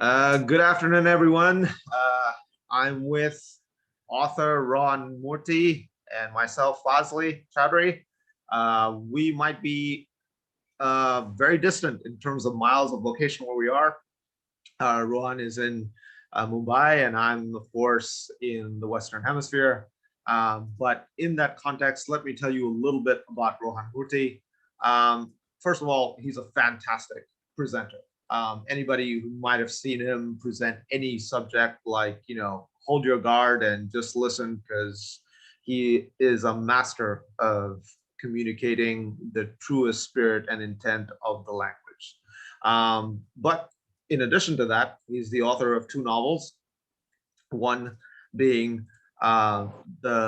Good afternoon, everyone. I'm with author Rohan Moorthy and myself, Fazle Chowdhury. We might be very distant in terms of miles of location where we are. Rohan is in Mumbai, and I'm, of course, in the Western Hemisphere. But in that context, let me tell you a little bit about Rohan Moorthy. First of all, he's a fantastic presenter. Anybody who might have seen him present any subject, like, hold your guard and just listen, because he is a master of communicating the truest spirit and intent of the language. But in addition to that, he's the author of two novels, one being one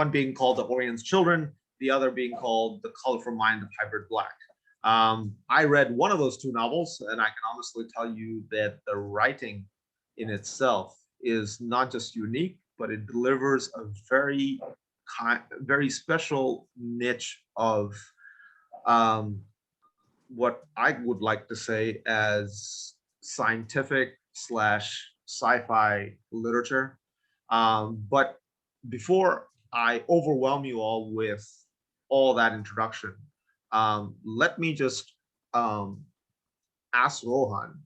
being called The Orient's Children, the other being called The Colorful Mind of Hybrid Black. I read one of those two novels, and I can honestly tell you that the writing in itself is not just unique, but it delivers a very special niche of what I would like to say as scientific / sci-fi literature. But before I overwhelm you all with all that introduction, let me just ask Rohan,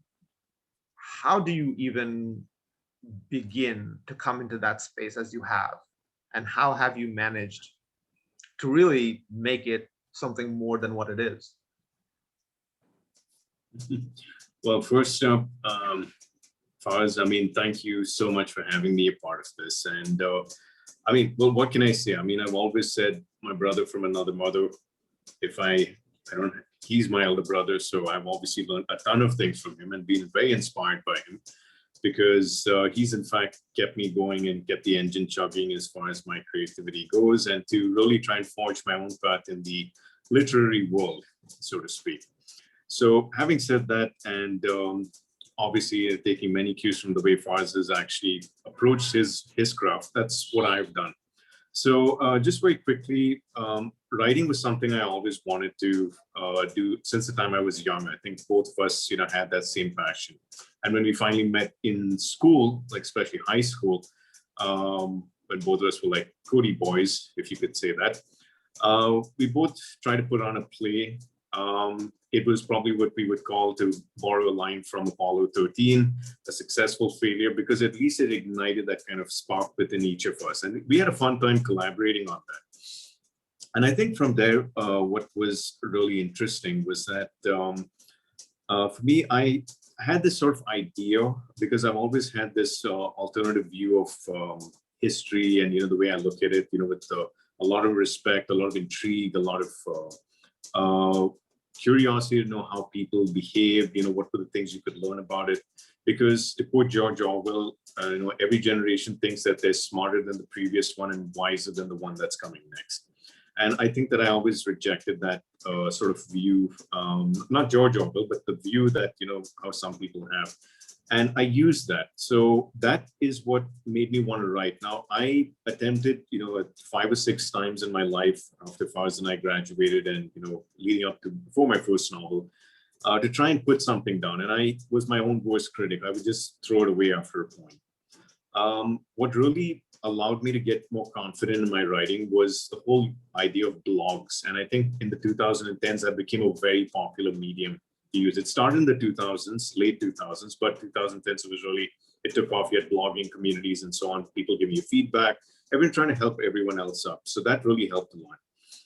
how do you even begin to come into that space as you have? And how have you managed to really make it something more than what it is? Well, first up, Faz, thank you so much for having me a part of this. And well, what can I say? I've always said my brother from another mother. He's my elder brother, so I've obviously learned a ton of things from him and been very inspired by him, because he's in fact kept me going and kept the engine chugging as far as my creativity goes, and to really try and forge my own path in the literary world, so to speak. So having said that, and obviously taking many cues from the way Faz has actually approached his craft, that's what I've done. So just very quickly, writing was something I always wanted to do since the time I was young. I think both of us, had that same passion. And when we finally met in school, like especially high school, when both of us were like Cody boys, if you could say that, we both tried to put on a play. It was probably what we would call, to borrow a line from Apollo 13, a successful failure, because at least it ignited that kind of spark within each of us. And we had a fun time collaborating on that. And I think from there, what was really interesting was that for me, I had this sort of idea, because I've always had this alternative view of history and, the way I look at it, with a lot of respect, a lot of intrigue, a lot of curiosity to know how people behave, what were the things you could learn about it. Because to quote George Orwell, every generation thinks that they're smarter than the previous one and wiser than the one that's coming next. And I think that I always rejected that sort of view, not George Orwell, but the view that, how some people have. And I used that. So that is what made me want to write. Now, I attempted, 5 or 6 times in my life after Faz and I graduated, and, leading up to before my first novel, to try and put something down. And I was my own worst critic. I would just throw it away after a point. What really allowed me to get more confident in my writing was the whole idea of blogs. And I think in the 2010s, that became a very popular medium to use. It started in the 2000s, late 2000s, but 2010s it took off. You had blogging communities and so on. People giving you feedback. Everyone trying to help everyone else up. So that really helped a lot.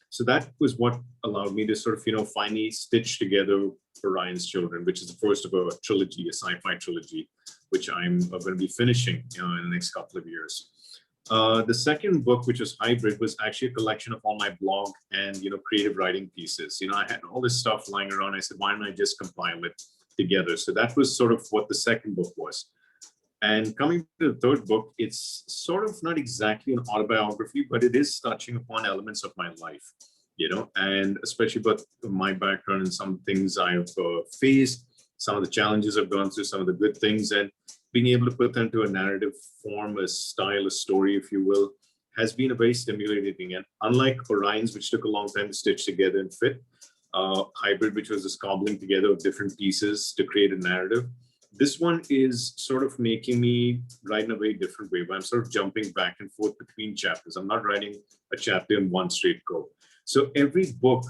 So that was what allowed me to sort of, finally stitch together Orion's Children, which is the first of a trilogy, a sci-fi trilogy, which I'm going to be finishing in the next couple of years. The second book, which was Hybrid, was actually a collection of all my blog and, creative writing pieces. I had all this stuff lying around. I said, why don't I just compile it together? So that was sort of what the second book was. And coming to the third book, it's sort of not exactly an autobiography, but it is touching upon elements of my life, and especially about my background and some things I've faced, some of the challenges I've gone through, some of the good things, and being able to put them into a narrative form, a style, a story, if you will, has been a very stimulating thing. And unlike Orion's, which took a long time to stitch together and fit, hybrid, which was this cobbling together of different pieces to create a narrative. This one is sort of making me write in a very different way, where I'm sort of jumping back and forth between chapters. I'm not writing a chapter in one straight go. So every book,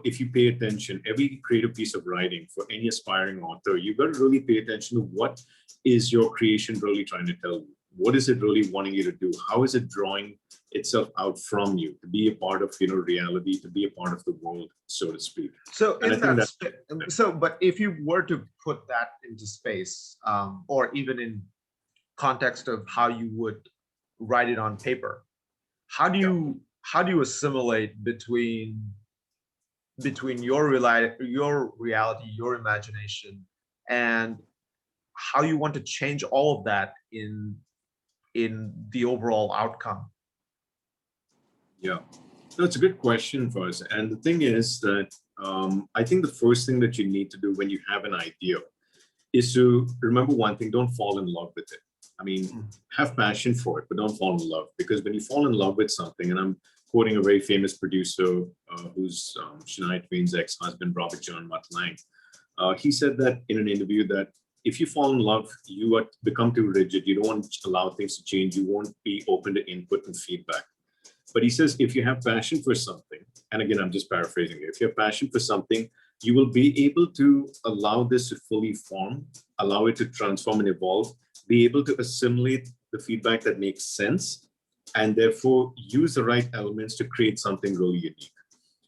if you pay attention, every creative piece of writing for any aspiring author, you've got to really pay attention to what is your creation really trying to tell you? What is it really wanting you to do? How is it drawing itself out from you to be a part of, reality, to be a part of the world, so to speak? So And I in think that, but if you were to put that into space, or even in context of how you would write it on paper, how do you assimilate between your reality, your imagination, and how you want to change all of that in the overall outcome? Yeah, no, it's a good question for us. And the thing is that I think the first thing that you need to do when you have an idea is to remember one thing: don't fall in love with it. I mean, have passion for it, but don't fall in love, because when you fall in love with something, and I'm quoting a very famous producer who's Shania Twain's ex-husband, Robert John Mutt Lange. He said that in an interview that if you fall in love, you become too rigid. You don't want to allow things to change. You won't be open to input and feedback. But he says, if you have passion for something, and again, I'm just paraphrasing it, if you have passion for something, you will be able to allow this to fully form, allow it to transform and evolve, be able to assimilate the feedback that makes sense, and therefore use the right elements to create something really unique.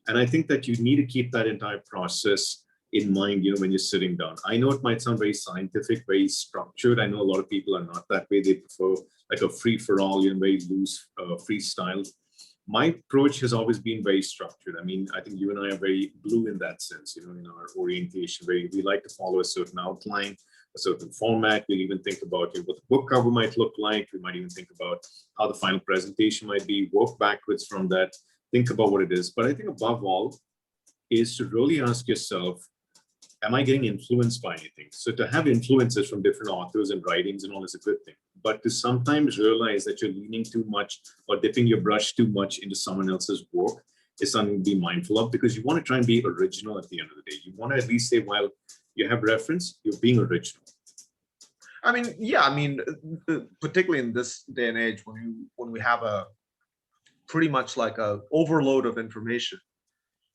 And I think that you need to keep that entire process in mind, when you're sitting down. I know it might sound very scientific, very structured. I know a lot of people are not that way. They prefer like a free-for-all, very loose freestyle. My approach has always been very structured. I mean, I think you and I are very blue in that sense, in our orientation, where we like to follow a certain outline, a certain format. We'll even think about what the book cover might look like. We might even think about how the final presentation might be, work backwards from that, think about what it is. But I think above all is to really ask yourself, am I getting influenced by anything? So to have influences from different authors and writings and all is a good thing. But to sometimes realize that you're leaning too much or dipping your brush too much into someone else's work is something to be mindful of, because you want to try and be original at the end of the day. You want to at least say, while you have reference, you're being original. I mean, yeah, particularly in this day and age, when we have a pretty much like a overload of information,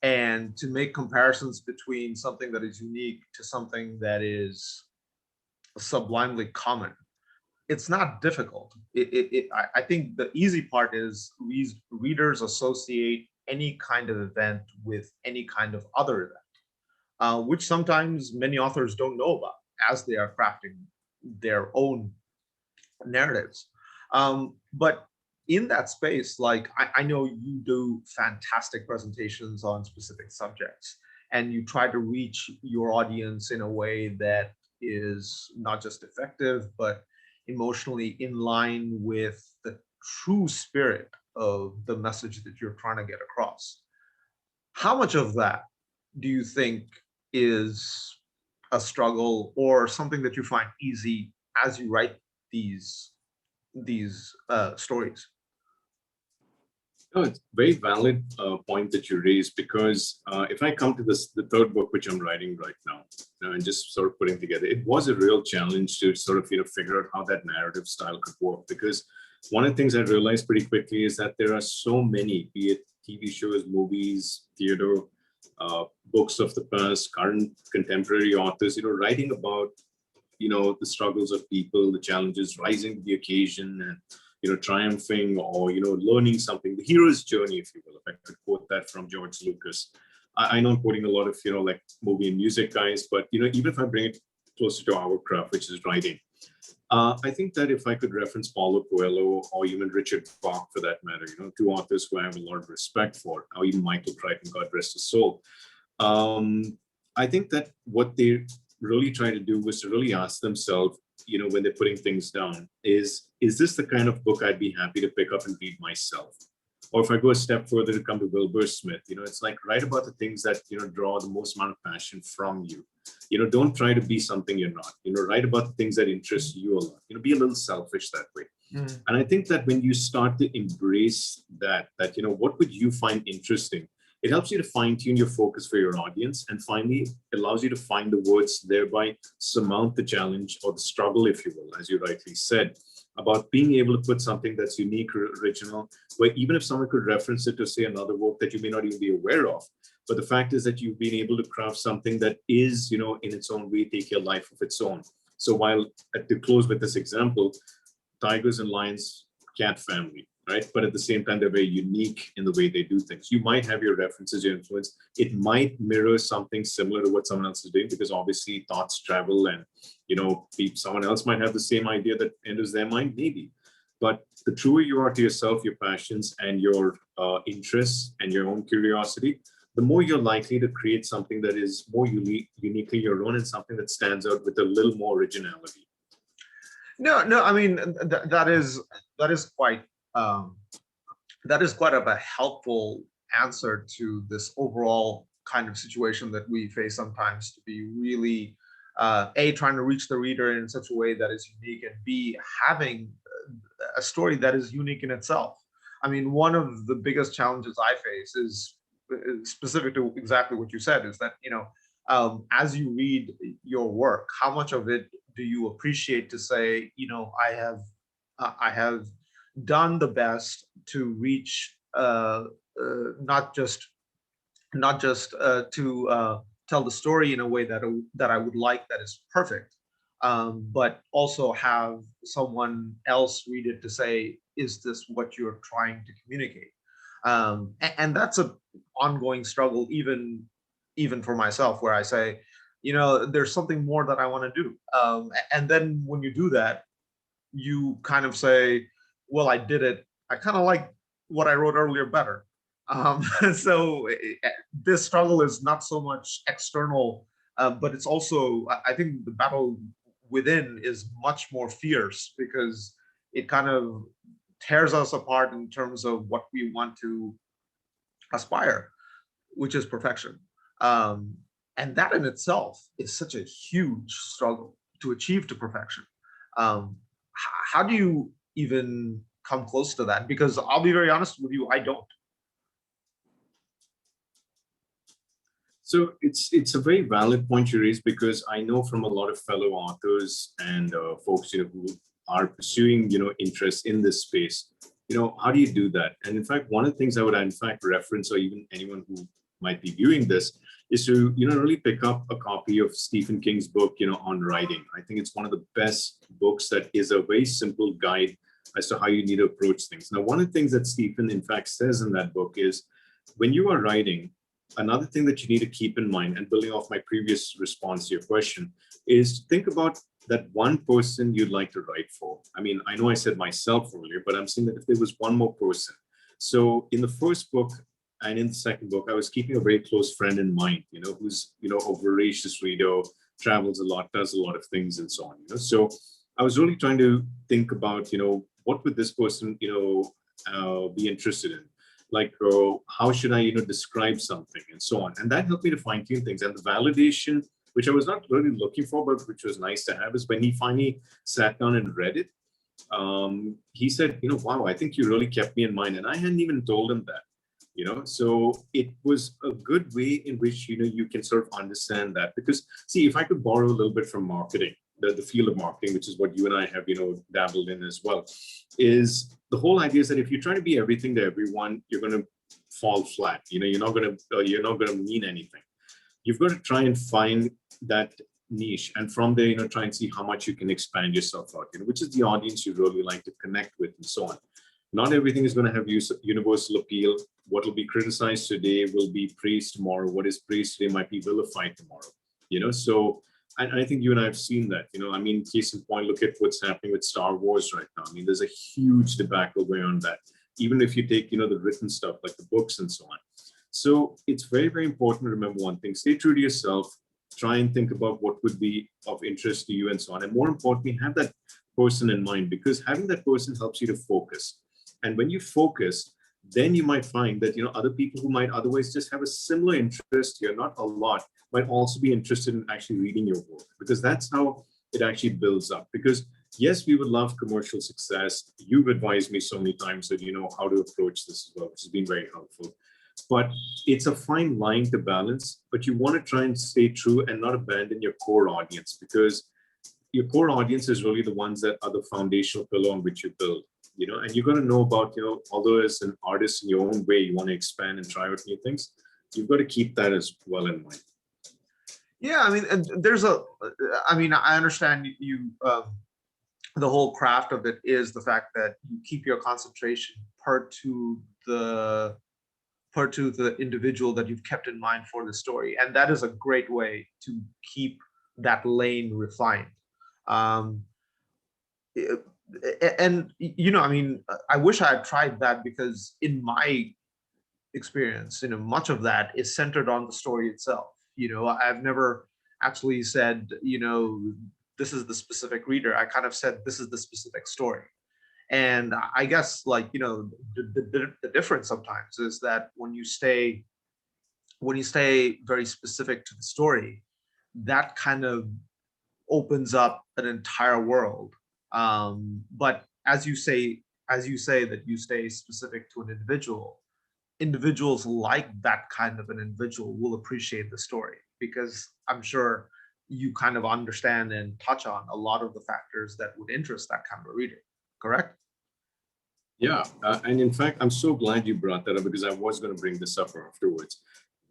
and to make comparisons between something that is unique to something that is sublimely common, it's not difficult. I think the easy part is readers associate any kind of event with any kind of other event, which sometimes many authors don't know about as they are crafting their own narratives. But in that space, like I know you do fantastic presentations on specific subjects, and you try to reach your audience in a way that is not just effective, but emotionally in line with the true spirit of the message that you're trying to get across. How much of that do you think is a struggle or something that you find easy as you write these stories? No, it's a very valid point that you raised, because if I come to the third book, which I'm writing right now, and just sort of putting together, it was a real challenge to sort of, figure out how that narrative style could work. Because one of the things I realized pretty quickly is that there are so many, be it TV shows, movies, theater, books of the past, current contemporary authors, writing about, the struggles of people, the challenges, rising to the occasion, and triumphing or, learning something, the hero's journey, if you will, if I could quote that from George Lucas. I know I'm quoting a lot of, like movie and music guys, but, even if I bring it closer to our craft, which is writing, I think that if I could reference Paulo Coelho or even Richard Bach, for that matter, two authors who I have a lot of respect for, or even Michael Crichton, God rest his soul. I think that what they really try to do was to really ask themselves, when they're putting things down, is this the kind of book I'd be happy to pick up and read myself? Or if I go a step further to come to Wilbur Smith, it's like, write about the things that, draw the most amount of passion from you. Don't try to be something you're not, write about the things that interest you a lot, be a little selfish that way. Mm. And I think that when you start to embrace that, what would you find interesting? It helps you to fine tune your focus for your audience, and finally allows you to find the words, thereby surmount the challenge or the struggle, if you will, as you rightly said, about being able to put something that's unique or original, where even if someone could reference it to say another work that you may not even be aware of, but the fact is that you've been able to craft something that is, in its own way, take a life of its own. So while to close with this example, tigers and lions, cat family, right? But at the same time, they're very unique in the way they do things. You might have your references, your influence. It might mirror something similar to what someone else is doing, because obviously thoughts travel, and someone else might have the same idea that enters their mind, maybe. But the truer you are to yourself, your passions and your interests and your own curiosity, the more you're likely to create something that is more uniquely your own, and something that stands out with a little more originality. No, I mean, that is quite of a helpful answer to this overall kind of situation that we face sometimes, to be really A, trying to reach the reader in such a way that is unique, and B, having a story that is unique in itself. I mean, one of the biggest challenges I face is specific to exactly what you said, is that, as you read your work, how much of it do you appreciate to say, I have done the best to reach, not just to tell the story in a way that I would like, that is perfect, but also have someone else read it to say, is this what you're trying to communicate? And that's an ongoing struggle, even for myself, where I say, there's something more that I want to do. And then when you do that, you kind of say, well, I did it. I kind of like what I wrote earlier better. So this struggle is not so much external, but it's also, I think the battle within is much more fierce, because it kind of tears us apart in terms of what we want to aspire, which is perfection. And that in itself is such a huge struggle to achieve to perfection. How do you even come close to that? Because I'll be very honest with you, I don't. So it's a very valid point you raise, because I know from a lot of fellow authors and folks who are pursuing interest in this space. How do you do that? And in fact, one of the things I would in fact reference, or even anyone who might be viewing this, is to really pick up a copy of Stephen King's book on writing. I think it's one of the best books that is a very simple guide as to how you need to approach things. Now, one of the things that Stephen in fact says in that book is, when you are writing, another thing that you need to keep in mind, and building off my previous response to your question, is think about that one person you'd like to write for. I mean, I know I said myself earlier, but I'm saying that if there was one more person. So in the first book and in the second book, I was keeping a very close friend in mind, who's, a voracious reader, travels a lot, does a lot of things and so on. So I was really trying to think about, what would this person, be interested in? Like, how should I, describe something and so on. And that helped me to fine tune things. And the validation, which I was not really looking for, but which was nice to have, is when he finally sat down and read it. He said, wow, I think you really kept me in mind. And I hadn't even told him that, so it was a good way in which, you can sort of understand that. Because see, if I could borrow a little bit from marketing, the field of marketing, which is what you and I have, dabbled in as well, is the whole idea is that if you try to be everything to everyone, you're going to fall flat. You're not going to mean anything. You've got to try and find that niche, and from there, try and see how much you can expand yourself out, which is the audience you really like to connect with and so on. Not everything is going to have universal appeal. What will be criticized today will be praised tomorrow. What is praised today might be vilified tomorrow. So and I think you and I have seen that, I mean, case in point, look at what's happening with Star Wars right now. I mean, there's a huge debacle going on that, even if you take, the written stuff, like the books and so on. So it's very, very important to remember one thing: stay true to yourself, try and think about what would be of interest to you and so on. And more importantly, have that person in mind, because having that person helps you to focus. And when you focus, then you might find that, other people who might otherwise just have a similar interest here, not a lot, might also be interested in actually reading your work, because that's how it actually builds up. Because yes, we would love commercial success. You've advised me so many times that you know how to approach this as well, which has been very helpful. but it's a fine line to balance. But you want to try and stay true and not abandon your core audience, because your core audience is really the ones that are the foundational pillar on which you build. And you got to know about, although as an artist in your own way, you want to expand and try out new things, you've got to keep that as well in mind. Yeah, I mean, and I understand you. The whole craft of it is the fact that you keep your concentration per to the individual that you've kept in mind for the story, and that is a great way to keep that lane refined. Um, and I mean, I wish I had tried that, because in my experience, much of that is centered on the story itself. I've never actually said, this is the specific reader. I kind of said, this is the specific story. And I guess, like, the difference sometimes is that when you stay very specific to the story, that kind of opens up an entire world. But as you say that you stay specific to an individual, individuals like that kind of an individual will appreciate the story, because I'm sure you kind of understand and touch on a lot of the factors that would interest that kind of a reader, correct? Yeah, and in fact, I'm so glad you brought that up, because I was going to bring this up afterwards.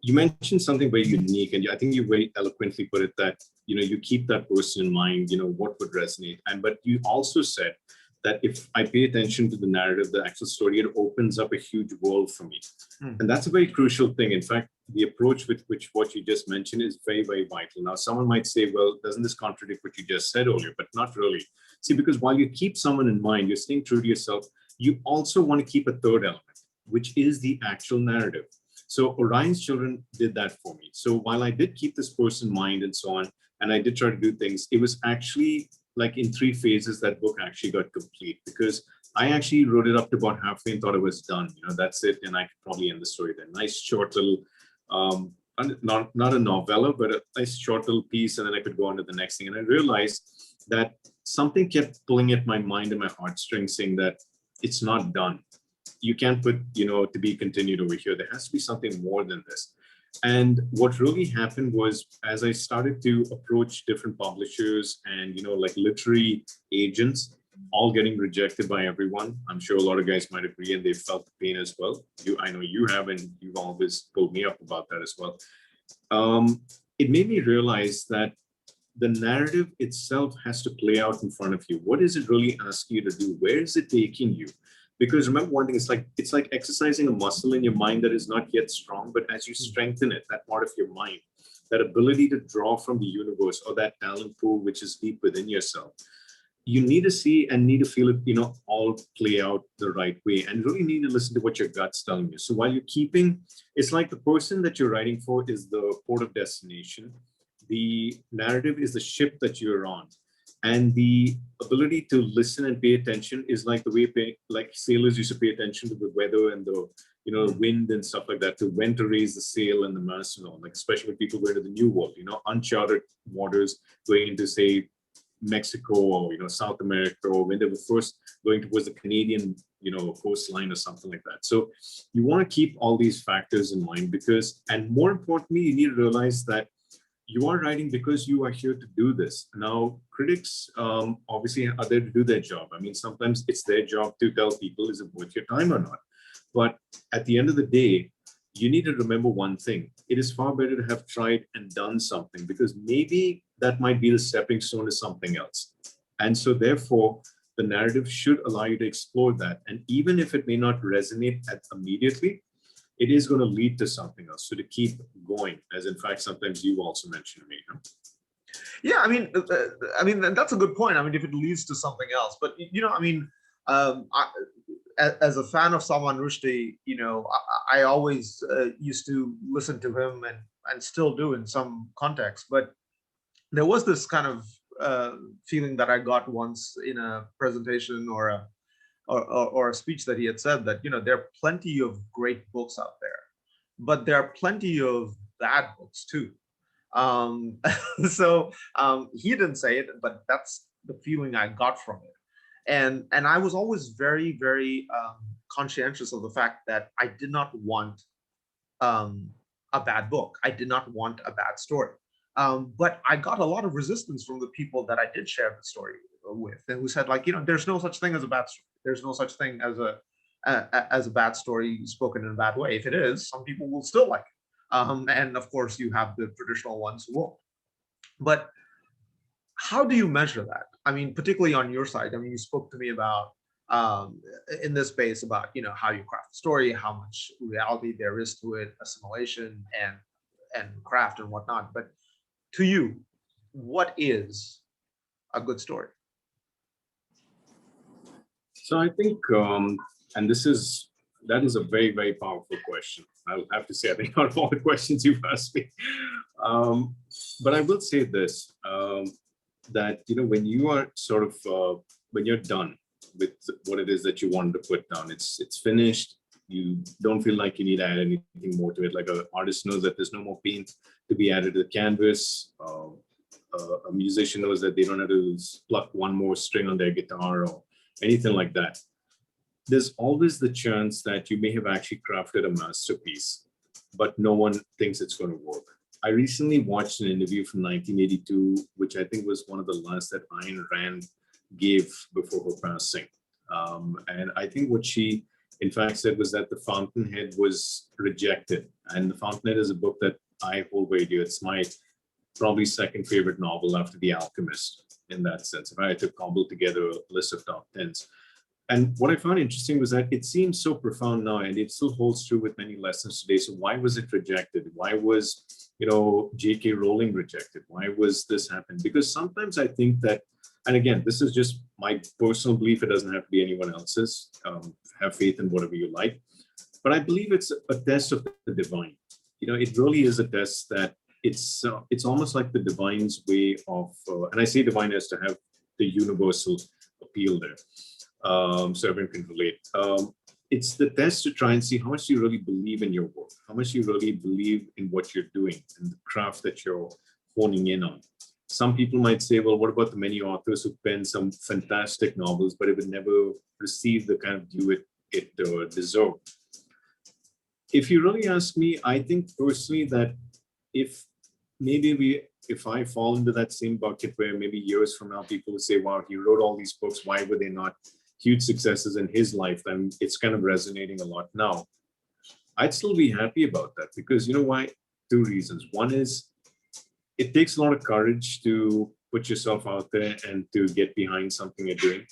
You mentioned something very unique, and I think you very eloquently put it that you keep that person in mind. What would resonate, but you also said that if I pay attention to the narrative, the actual story, it opens up a huge world for me. And that's a very crucial thing. In fact, the approach with which what you just mentioned is very, very vital. Now, someone might say, well, doesn't this contradict what you just said earlier? But not really. See, because while you keep someone in mind, you're staying true to yourself, you also want to keep a third element, which is the actual narrative. So Orion's Children did that for me. So while I did keep this person in mind and so on, and I did try to do things, it was actually like in 3 phases that book actually got complete, because I actually wrote it up to about halfway and thought it was done. That's it, and I could probably end the story there. Nice short little, not a novella, but a nice short little piece, and then I could go on to the next thing. And I realized that something kept pulling at my mind and my heartstrings, saying that it's not done. You can't put, to be continued over here. There has to be something more than this. And what really happened was, as I started to approach different publishers and, like literary agents, all getting rejected by everyone. I'm sure a lot of guys might agree, and they felt the pain as well. I know you have, and you've always pulled me up about that as well. It made me realize that the narrative itself has to play out in front of you. What is it really asking you to do? Where is it taking you? Because remember one thing, it's like exercising a muscle in your mind that is not yet strong, but as you strengthen it, that part of your mind, that ability to draw from the universe, or that talent pool which is deep within yourself, you need to see and need to feel it, all play out the right way, and really need to listen to what your gut's telling you. So while you're keeping, it's like the person that you're writing for is the port of destination. The narrative is the ship that you're on. And the ability to listen and pay attention is like the way like sailors used to pay attention to the weather and the wind and stuff like that, to when to raise the sail and the mast and all. Like especially when people go into the new world, uncharted waters, going into say Mexico or South America, or when they were first going towards the Canadian coastline or something like that. So you want to keep all these factors in mind, because, and more importantly, you need to realize that you are writing because you are here to do this. Now, critics obviously are there to do their job. I mean, sometimes it's their job to tell people, is it worth your time or not? But at the end of the day, you need to remember one thing. It is far better to have tried and done something, because maybe that might be the stepping stone to something else. And so therefore, the narrative should allow you to explore that. And even if it may not resonate immediately, it is going to lead to something else. So to keep going, as in fact, sometimes you also mentioned to me. Yeah, I mean, that's a good point. I mean, if it leads to something else, but as a fan of Salman Rushdie, I always used to listen to him and still do in some context. But there was this kind of feeling that I got once in a presentation or a speech that he had said, that there are plenty of great books out there, but there are plenty of bad books too. So he didn't say it, but that's the feeling I got from it. And I was always very, very conscientious of the fact that I did not want um, a bad book. I did not want a bad story. But I got a lot of resistance from the people that I did share the story with, and who said, like, there's no such thing as a bad story. There's no such thing as a bad story spoken in a bad way. If it is, some people will still like it. And of course, you have the traditional ones who won't. But how do you measure that? I mean, particularly on your side. I mean, you spoke to me about in this space about how you craft the story, how much reality there is to it, assimilation and craft and whatnot. But to you, what is a good story? So I think, and that is a very, very powerful question. I'll have to say, I think, out of all the questions you've asked me. But I will say this, that, when you are sort of, when you're done with what it is that you wanted to put down, it's finished. You don't feel like you need to add anything more to it. Like an artist knows that there's no more paint to be added to the canvas. A musician knows that they don't have to pluck one more string on their guitar or anything like that. There's always the chance that you may have actually crafted a masterpiece, but no one thinks it's going to work. I recently watched an interview from 1982, which I think was one of the last that Ayn Rand gave before her passing. And I think what she, in fact, said was that The Fountainhead was rejected. And The Fountainhead is a book that I hold very dear. It's my probably second favorite novel after The Alchemist, in that sense, if I had to cobble together a list of top 10s. And what I found interesting was that it seems so profound now, and it still holds true with many lessons today. So why was it rejected? Why was, J.K. Rowling rejected? Why was this happen? Because sometimes I think that, and again, this is just my personal belief. It doesn't have to be anyone else's. Have faith in whatever you like. But I believe it's a test of the divine. It really is a test that it's almost like the divine's way of, and I say divine as to have the universal appeal there. So everyone can relate. It's the test to try and see how much you really believe in your work, how much you really believe in what you're doing and the craft that you're honing in on. Some people might say, well, what about the many authors who pen some fantastic novels, but it would never receive the kind of due it deserved? If you really ask me, I think personally that if I fall into that same bucket where maybe years from now people will say, wow, he wrote all these books, why were they not huge successes in his life? And it's kind of resonating a lot now. I'd still be happy about that because you know why? Two reasons. One is it takes a lot of courage to put yourself out there and to get behind something you're doing.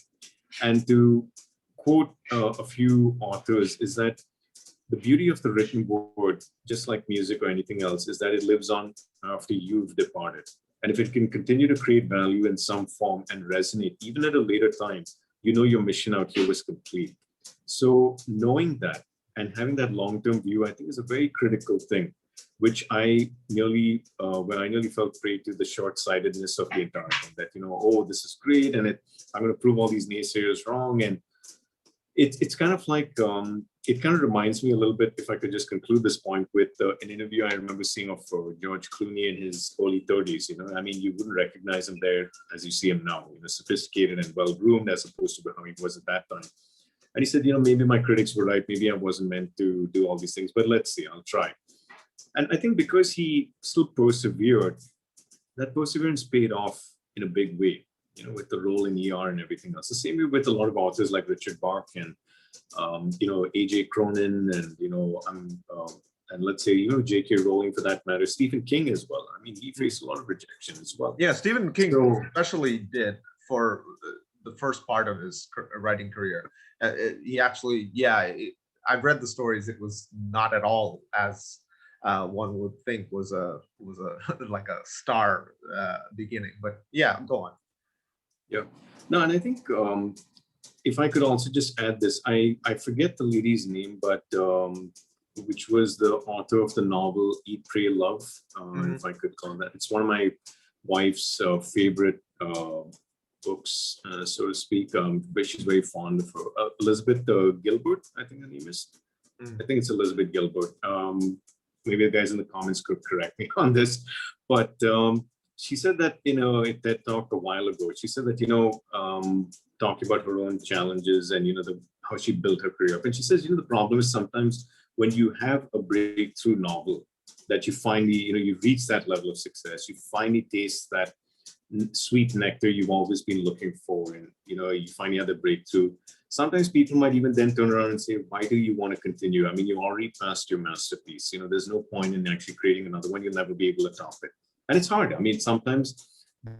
And to quote a few authors is that the beauty of the written word, just like music or anything else, is that it lives on after you've departed. And if it can continue to create value in some form and resonate, even at a later time, your mission out here was complete. So knowing that and having that long-term view, I think is a very critical thing, which I nearly felt prey to the short-sightedness of the entire thing, that, oh, this is great, and I'm going to prove all these naysayers wrong. And it's kind of like, it kind of reminds me a little bit, if I could just conclude this point with an interview I remember seeing of George Clooney in his early 30s. I mean, you wouldn't recognize him there as you see him now, sophisticated and well-groomed as opposed to how he was at that time. And he said, maybe my critics were right. Maybe I wasn't meant to do all these things, but let's see, I'll try. And I think because he still persevered, that perseverance paid off in a big way, with the role in ER and everything else. The same way with a lot of authors like Richard Bach and, A.J. Cronin and, and let's say, J.K. Rowling for that matter, Stephen King as well. I mean, he faced a lot of rejection as well. Yeah, Stephen King especially did for the first part of his writing career. He actually, I've read the stories. It was not at all as one would think was a like a star beginning. But yeah, go on. Yeah. No, and I think if I could also just add this, I forget the lady's name, but which was the author of the novel Eat, Pray, Love, if I could call that. It's one of my wife's favorite books, so to speak, but she's very fond of her. Elizabeth Gilbert, I think her name is. I think it's Elizabeth Gilbert. Maybe the guys in the comments could correct me on this, but she said that, at that talk a while ago, she said that, talking about her own challenges and, how she built her career up. And she says, the problem is sometimes when you have a breakthrough novel that you finally, you reach that level of success, you finally taste that sweet nectar you've always been looking for, and you finally have the breakthrough. Sometimes people might even then turn around and say, why do you want to continue? I mean, you already passed your masterpiece. There's no point in actually creating another one. You'll never be able to top it. And it's hard. I mean, sometimes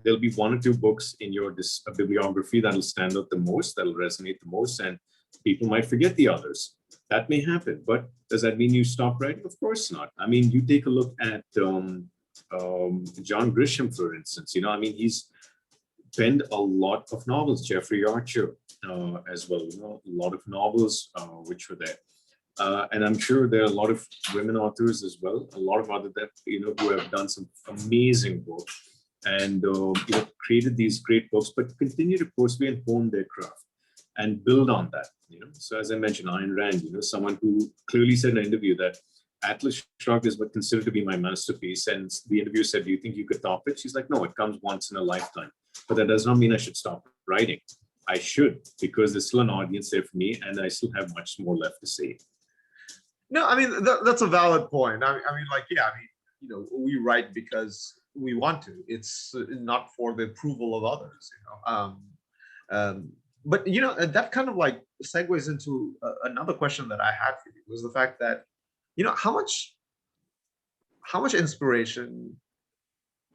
there'll be one or two books in your bibliography that'll stand out the most, that'll resonate the most, and people might forget the others. That may happen, but does that mean you stop writing? Of course not. I mean, you take a look at John Grisham, for instance. I mean, he's penned a lot of novels. Jeffrey Archer as well. A lot of novels which were there. And I'm sure there are a lot of women authors as well. A lot of other that who have done some amazing work and created these great books, but continue to persevere and hone their craft and build on that. So as I mentioned, Ayn Rand, someone who clearly said in an interview that Atlas Shrugged is what considered to be my masterpiece. And the interviewer said, do you think you could top it? She's like, no, it comes once in a lifetime. But that does not mean I should stop writing. I should, because there's still an audience there for me, and I still have much more left to say. No, I mean, that's a valid point. I mean, like, yeah, I mean, we write because we want to. It's not for the approval of others, but that kind of like segues into another question that I had for you, was the fact that how much inspiration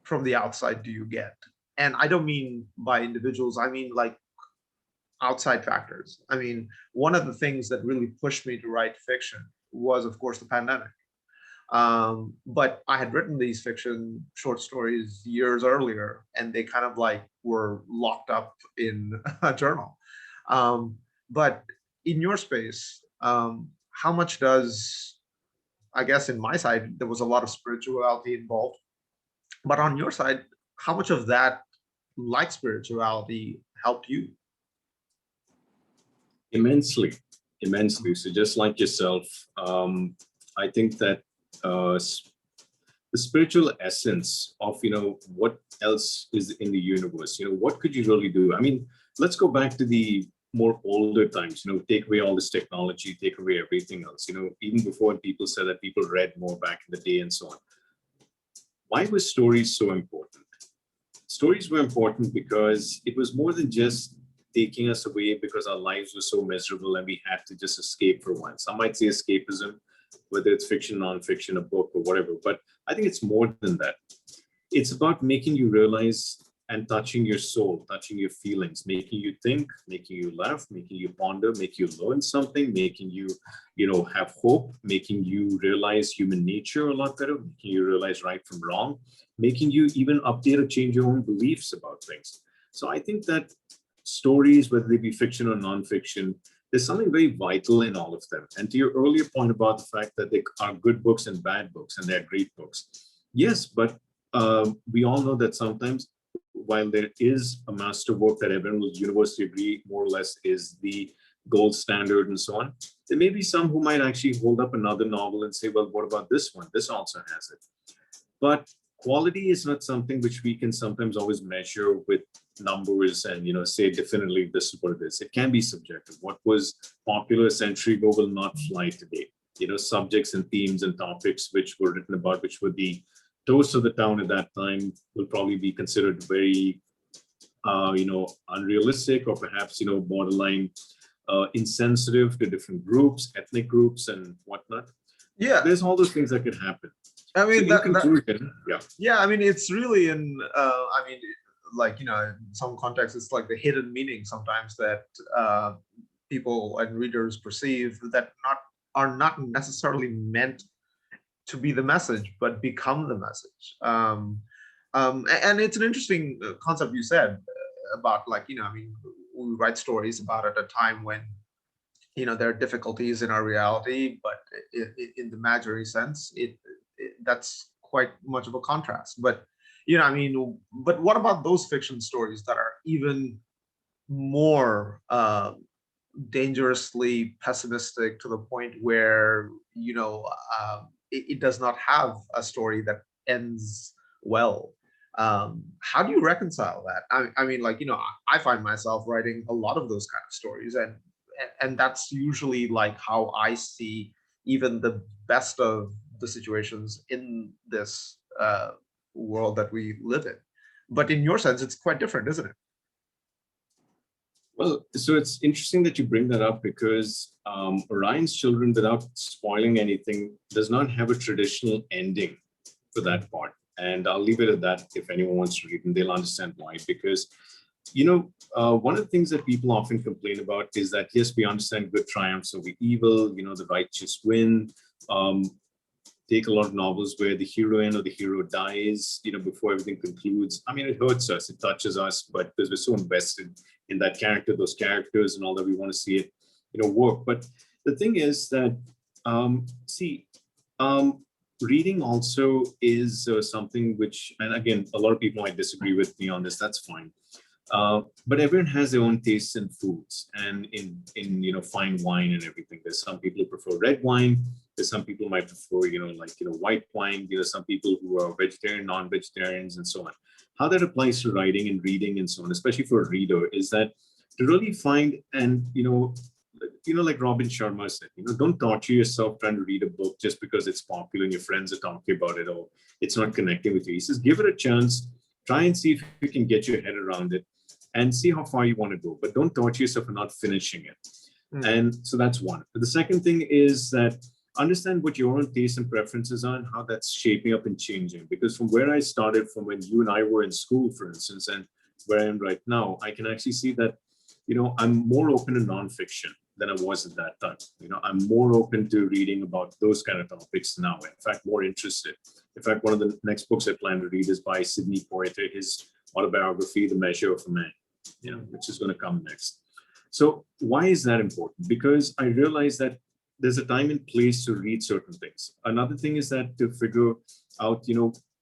from the outside do you get? And I don't mean by individuals, I mean like outside factors. I mean, one of the things that really pushed me to write fiction was, of course, the pandemic. But I had written these fiction short stories years earlier, and they kind of like were locked up in a journal. But in your space, how much does, I guess in my side, there was a lot of spirituality involved. But on your side, how much of that, like spirituality, helped you? Immensely. So just like yourself, I think that the spiritual essence of what else is in the universe, what could you really do? I mean, let's go back to the more older times, take away all this technology, take away everything else, even before people said that people read more back in the day and so on. Why were stories so important? Stories were important because it was more than just taking us away because our lives were so miserable and we had to just escape for once. Some might say escapism, whether it's fiction, nonfiction, a book, or whatever. But I think it's more than that. It's about making you realize and touching your soul, touching your feelings, making you think, making you laugh, making you ponder, making you learn something, making you, have hope, making you realize human nature a lot better, making you realize right from wrong, making you even update or change your own beliefs about things. So I think that stories, whether they be fiction or nonfiction, there's something very vital in all of them. And to your earlier point about the fact that there are good books and bad books, and they're great books. Yes, but we all know that sometimes, while there is a masterwork that everyone will universally agree more or less is the gold standard and so on, there may be some who might actually hold up another novel and say, well, what about this one? This also has it. But quality is not something which we can sometimes always measure with numbers and say definitely this is what it is. It can be subjective. What was popular a century ago will not fly today. Subjects and themes and topics which were written about, which were the toast of the town at that time, will probably be considered very unrealistic, or perhaps borderline insensitive to different groups, ethnic groups and whatnot. Yeah, there's all those things that could happen. I mean, yeah. I mean, it's really in, I mean, like, in some contexts, it's like the hidden meaning sometimes that people and readers perceive that are not necessarily meant to be the message, but become the message. And it's an interesting concept you said about, like, I mean, we write stories about at a time when there are difficulties in our reality, but in the imaginary sense, that's quite much of a contrast. But I mean, but what about those fiction stories that are even more dangerously pessimistic, to the point where it does not have a story that ends well? How do you reconcile that? I mean, like, I find myself writing a lot of those kind of stories, and that's usually like how I see even the best of the situations in this world that we live in. But in your sense, it's quite different, isn't it? Well, so it's interesting that you bring that up because Orion's Children, without spoiling anything, does not have a traditional ending for that part. And I'll leave it at that. If anyone wants to read them, they'll understand why. Because, one of the things that people often complain about is that, yes, we understand good triumphs over evil, the righteous win. Take a lot of novels where the heroine or the hero dies, before everything concludes. I mean, it hurts us, it touches us, but because we're so invested in that character, those characters, and all that, we want to see it, work. But the thing is that, see, reading also is something which, and again, a lot of people might disagree with me on this. That's fine. But everyone has their own tastes in foods and in fine wine and everything. There's some people who prefer red wine. There's some people might prefer white wine. Some people who are vegetarian, non-vegetarians, and so on. How that applies to writing and reading and so on, especially for a reader, is that to really find and like Robin Sharma said, don't torture yourself trying to read a book just because it's popular and your friends are talking about it or it's not connecting with you. He says, give it a chance, try and see if you can get your head around it and see how far you want to go, but don't torture yourself for not finishing it. And so that's one. But the second thing is that understand what your own tastes and preferences are and how that's shaping up and changing. Because from where I started, from when you and I were in school, for instance, and where I am right now, I can actually see that, I'm more open to nonfiction than I was at that time. I'm more open to reading about those kind of topics now. In fact, more interested. In fact, one of the next books I plan to read is by Sidney Poitier, his autobiography, The Measure of a Man, which is going to come next. So why is that important? Because I realize that there's a time and place to read certain things. Another thing is that to figure out,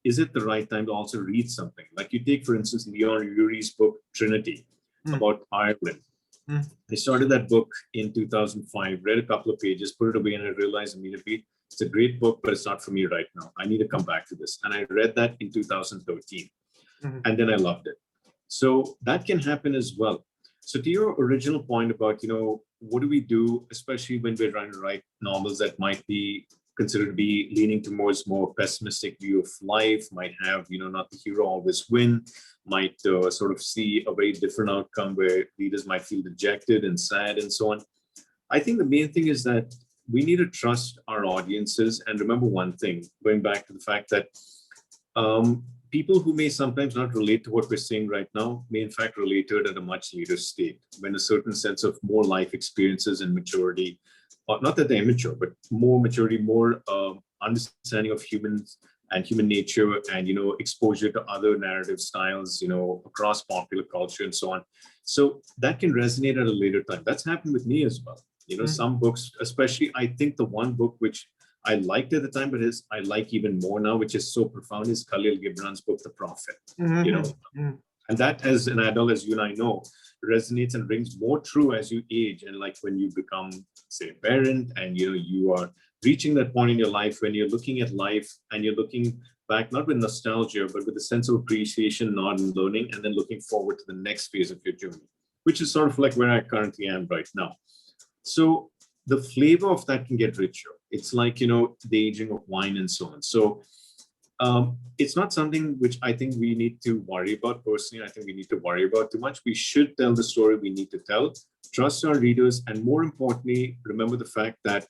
is it the right time to also read something? Like you take, for instance, Leon Urie's book, Trinity, about Ireland. I started that book in 2005, read a couple of pages, put it away, and I realized immediately it's a great book, but it's not for me right now. I need to come back to this. And I read that in 2013, and then I loved it. So that can happen as well. So to your original point about, what do we do, especially when we're trying to write novels that might be considered to be leaning towards more pessimistic view of life, might have, not the hero always win, might sort of see a very different outcome where readers might feel dejected and sad and so on. I think the main thing is that we need to trust our audiences and remember one thing, going back to the fact that people who may sometimes not relate to what we're saying right now may in fact relate to it at a much later state when a certain sense of more life experiences and maturity, or not that they're immature, but more maturity, more understanding of humans and human nature and, exposure to other narrative styles, across popular culture and so on. So that can resonate at a later time. That's happened with me as well. Some books, especially, I think the one book which I liked at the time, but I like even more now, which is so profound, is Khalil Gibran's book, The Prophet. And that, as an adult, as you and I know, resonates and rings more true as you age. And like when you become, say, a parent and, you are reaching that point in your life when you're looking at life and you're looking back, not with nostalgia, but with a sense of appreciation, nod and learning, and then looking forward to the next phase of your journey, which is sort of like where I currently am right now. So the flavor of that can get richer. It's like, the aging of wine and so on. So it's not something which I think we need to worry about personally. I think we need to worry about too much. We should tell the story we need to tell, trust our readers, and more importantly, remember the fact that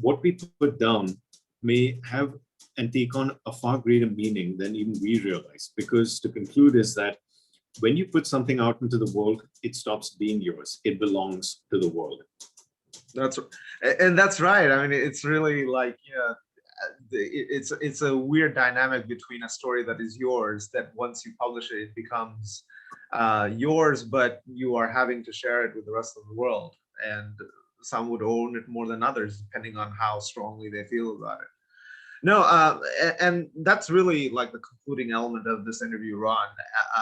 what we put down may have and take on a far greater meaning than even we realize. Because to conclude is that when you put something out into the world, it stops being yours. It belongs to the world. That's right. I mean, it's really like, it's a weird dynamic between a story that is yours, that once you publish it, it becomes yours, but you are having to share it with the rest of the world. And some would own it more than others, depending on how strongly they feel about it. No, and that's really like the concluding element of this interview, Ron.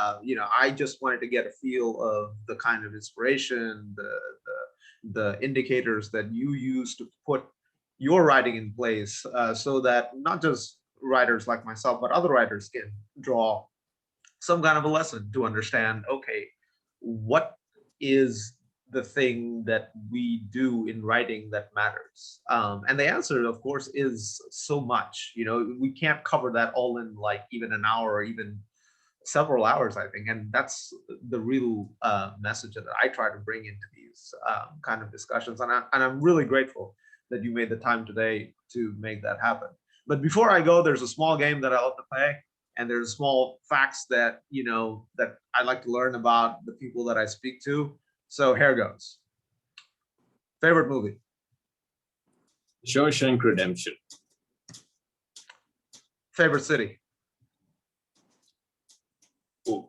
I just wanted to get a feel of the kind of inspiration, the indicators that you use to put your writing in place, so that not just writers like myself, but other writers can draw some kind of a lesson to understand, okay, what is the thing that we do in writing that matters? And the answer, of course, is so much. You know, we can't cover that all in like even an hour or even several hours, I think. And that's the real message that I try to bring into these kind of discussions. And I'm really grateful that you made the time today to make that happen. But before I go, there's a small game that I love to play. And there's small facts that, you know, that I like to learn about the people that I speak to. So here goes. Favorite movie? Shawshank Redemption. Favorite city? Oh.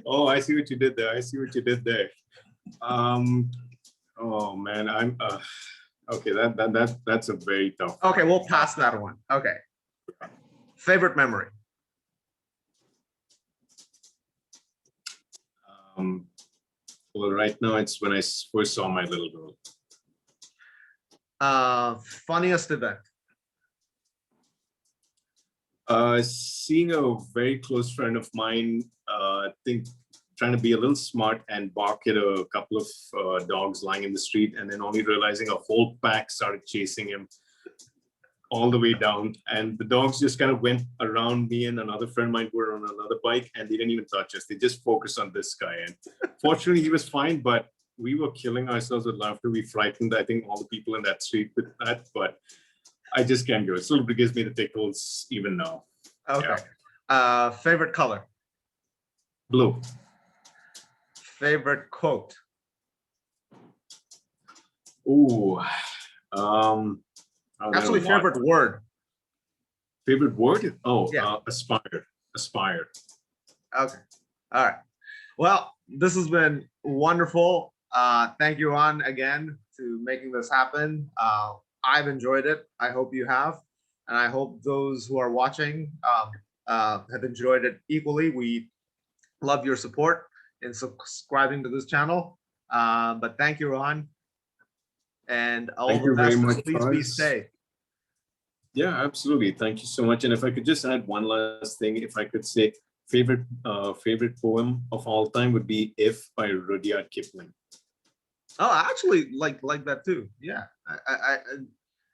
Oh, I see what you did there. I see what you did there. Oh man, I'm okay. That's a very tough. Okay, we'll pass that one. Okay. Favorite memory? Well, right now it's when I first saw my little girl. Funniest event? Seeing a very close friend of mine, I think trying to be a little smart and bark at a couple of dogs lying in the street, and then only realizing a whole pack started chasing him all the way down. And the dogs just kind of went around me, and another friend might were on another bike, and they didn't even touch us. They just focused on this guy. And fortunately, he was fine, but we were killing ourselves with laughter. We frightened, I think, all the people in that street with that, but I just can't go. It still gives me the tickles even now. Okay. Yeah. Favorite color? Blue. Favorite quote? Ooh. Actually, favorite word? Favorite word? Oh, yeah. Aspire. Aspire. Okay. All right. Well, this has been wonderful. Thank you, Ron, again, to making this happen. I've enjoyed it. I hope you have. And I hope those who are watching have enjoyed it equally. We love your support in subscribing to this channel. But thank you, Rohan. And all the best. Please be safe. Yeah, absolutely. Thank you so much. And if I could just add one last thing, if I could say favorite poem of all time would be "If" by Rudyard Kipling. Oh, I actually like that too. Yeah,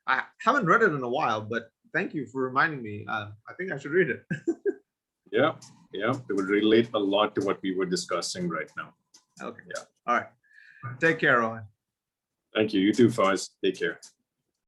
I haven't read it in a while, but thank you for reminding me. I think I should read it. Yeah, it would relate a lot to what we were discussing right now. Okay. Yeah. All right. Take care, Rohan. Thank you. You too, Faz. Take care.